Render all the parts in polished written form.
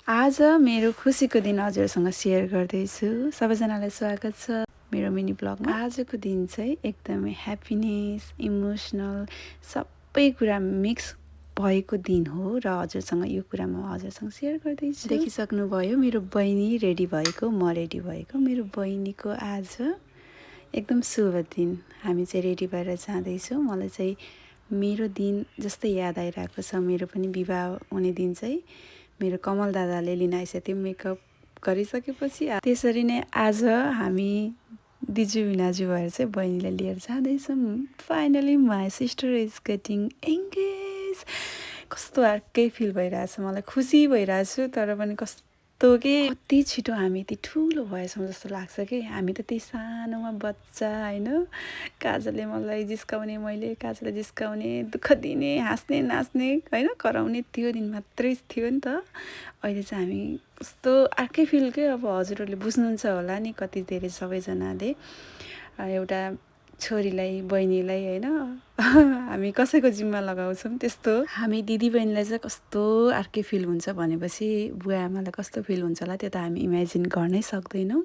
आज मेरो खुसीको दिन हजुरसँग सेयर गर्दैछु। सबैजनालाई स्वागत छ मेरो मिनी ब्लगमा। आजको दिन चाहिँ एकदमै ह्याप्पिनेस, इमोसनल सबै कुरा मिक्स भएको दिन हो र हजुरसँग यो कुरा म हजुरसँग सेयर गर्दैछु। देखिसक्नुभयो मेरो बहिनी रेडी भएको, म रेडी भएको। मेरो बहिनीको आज एकदम शुभ दिन। हामी चाहिँ रेडी भएर जाँदैछौँ। मलाई चाहिँ मेरो दिन जस्तै याद आइरहेको छ। मेरो पनि विवाह हुने दिन चाहिँ मेरो कमल दादाले लिन आइसकेको थियो मेकअप गरिसकेपछि। त्यसरी नै आज हामी दिजु बिनाजु भएर चाहिँ बहिनीलाई लिएर जाँदैछौँ। Finally my sister is getting engage. कस्तो अर्कै फिल भइरहेछ, मलाई खुसी भइरहेछु तर पनि कस्तो के कति छिटो हामी यति ठुलो भएछौँ जस्तो लाग्छ कि। हामी त त्यही सानोमा बच्चा होइन, काजलले मलाई जिस्काउने, मैले काजललाई जिस्काउने, दुःख दिने, हाँस्ने नाच्ने होइन, कराउने त्यो दिन मात्रै थियो नि त। अहिले चाहिँ हामी कस्तो अर्कै फिल के। अब हजुरहरूले बुझ्नुहुन्छ होला नि कति धेरै सबैजनाले एउटा छोरीलाई बहिनीलाई होइन हामी कसैको जिम्मा लगाउँछौँ त्यस्तो। हामी दिदीबहिनीलाई चाहिँ कस्तो अर्कै फिल हुन्छ भनेपछि बुवा आमालाई कस्तो फिल हुन्छ होला त्यो त हामी इमेजिन गर्नै सक्दैनौँ।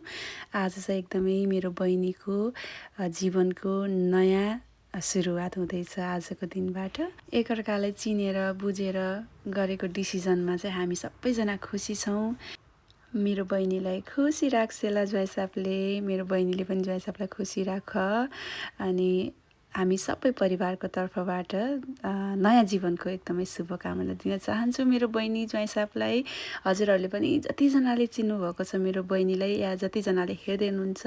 आज चाहिँ एकदमै मेरो बहिनीको जीवनको नयाँ सुरुवात हुँदैछ आजको दिनबाट। एकअर्कालाई चिनेर बुझेर गरेको डिसिजनमा चाहिँ हामी सबैजना खुसी छौँ। मेरो बहिनीलाई खुसी राख्छ ल ज्वाइँ, मेरो बहिनीले पनि ज्वाइँ खुसी राख। अनि हामी सबै परिवारको तर्फबाट नयाँ जीवनको एकदमै शुभकामना दिन चाहन्छु मेरो बहिनी ज्वाइँ। हजुरहरूले पनि जतिजनाले चिन्नुभएको छ मेरो बहिनीलाई या जतिजनाले हेर्दै हुनुहुन्छ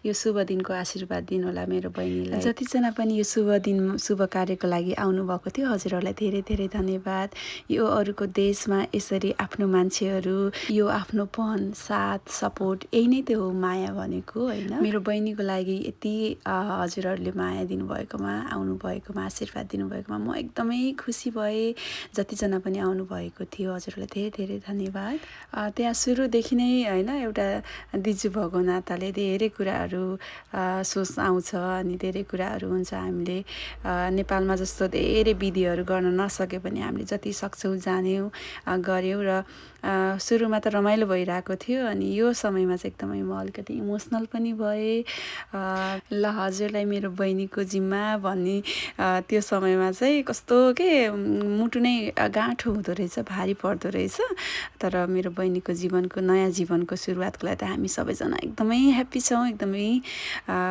यो शुभ दिनको आशीर्वाद दिनु होला मेरो बहिनीलाई। जतिजना पनि यो शुभ दिन शुभ कार्यको लागि आउनुभएको थियो हजुरहरूलाई धेरै धेरै धन्यवाद। यो अरूको देशमा यसरी आफ्नो मान्छेहरू, यो आफ्नोपन, साथ, सपोर्ट यही नै त्यो हो माया भनेको होइन। मेरो बहिनीको लागि यति हजुरहरूले माया दिनुभएकोमा, आउनुभएकोमा, आशीर्वाद दिनुभएकोमा म एकदमै खुसी भएँ। जतिजना पनि आउनुभएको थियो हजुरहरूलाई धेरै धेरै धन्यवाद। त्यहाँ सुरुदेखि नै होइन एउटा दिजु भएको नाताले धेरै कुराहरू सोच आउँछ अनि धेरै कुराहरू हुन्छ। हामीले नेपालमा जस्तो धेरै विधिहरू गर्न नसके पनि हामीले जति सक्छौँ जान्यौँ, गऱ्यौँ र सुरुमा त रमाइलो भइरहेको थियो। अनि यो समयमा चाहिँ एकदमै म अलिकति इमोसनल पनि भएँ। ल हजुरलाई मेरो बहिनीको जिम्मा भन्ने त्यो समयमा चाहिँ कस्तो के मुटु नै गाँठो हुँदो रहेछ, भारी पर्दो रहेछ। तर मेरो बहिनीको जीवनको नयाँ जीवनको सुरुवातको लागि त हामी सबैजना एकदमै ह्याप्पी छौँ, एकदमै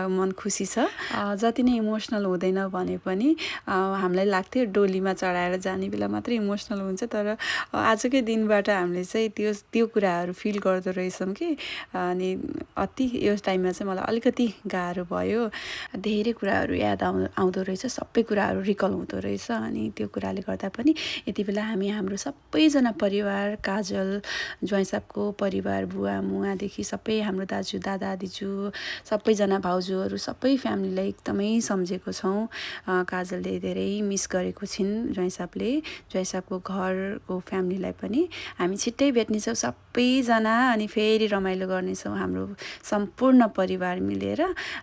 मन खुसी छ। जति नै इमोसनल हुँदैन भने पनि हामीलाई लाग्थ्यो डोलीमा चढाएर जाने बेला मात्रै इमोसनल हुन्छ, तर आजकै दिनबाट हामीले चाहिँ त्यो कुराहरू फिल गर्दो रहेछौँ कि। अनि अति यो टाइममा चाहिँ मलाई अलिकति गाह्रो भयो। धेरै कुराहरू याद आउँदो रहेछ, सबै कुराहरू रिकल हुँदो रहेछ। अनि त्यो कुराले गर्दा पनि यति बेला हामी हाम्रो सबैजना परिवार, काजल ज्वाइँको परिवार, बुवा मुवादेखि सबै हाम्रो दाजु दादा दिजु सबैजना भाउजूहरू सबै फ्यामिलीलाई एकदमै सम्झेको छौँ। काजलले धेरै मिस गरेको छिन् ज्वाइँको घरको फ्यामिलीलाई पनि। हामी छिट्टै भेट्नेछौँ सबैजना अनि फेरि रमाइलो गर्नेछौँ हाम्रो सम्पूर्ण परिवार मिलेर।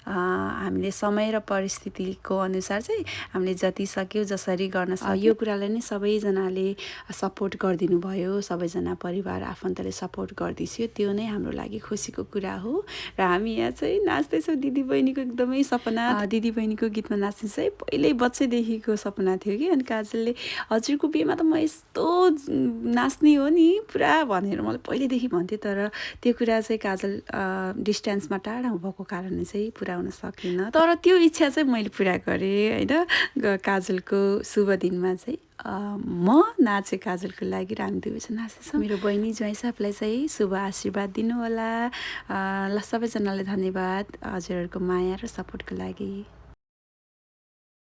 हामीले समय र परिस्थितिको अनुसार चाहिँ हामीले जति सक्यौँ जसरी गर्न सक्यौँ यो कुरालाई नै सबैजनाले सपोर्ट गरिदिनु भयो। सबैजना परिवार आफन्तले सपोर्ट गरिदियो, त्यो नै हाम्रो लागि खुसीको कुरा हो। र हामी यहाँ चाहिँ नाच्दैछौँ। दिदीबहिनीको एकदमै सपना, दिदीबहिनीको गीतमा नाच्ने चाहिँ पहिल्यै बच्चैदेखिको सपना थियो कि। अनि काजलले हजुरको बिहेमा त म यस्तो नाच्ने हो नि पुरा भनेर मलाई पहिल्यैदेखि भन्थ्यो। तर त्यो कुरा चाहिँ काजल डिस्टेन्समा टाढा भएको कारणले चाहिँ पुरा हुन सकेन। तर त्यो इच्छा चाहिँ मैले पुरा गरेँ होइन। काजलको शुभ दिनमा चाहिँ म नाचेँ काजलको लागि र हामी दुवैजना नाचेछौँ। मेरो बहिनी ज्वाइँलाई चाहिँ शुभ आशीर्वाद दिनु होला। ल सबैजनालाई धन्यवाद हजुरहरूको माया र सपोर्टको लागि।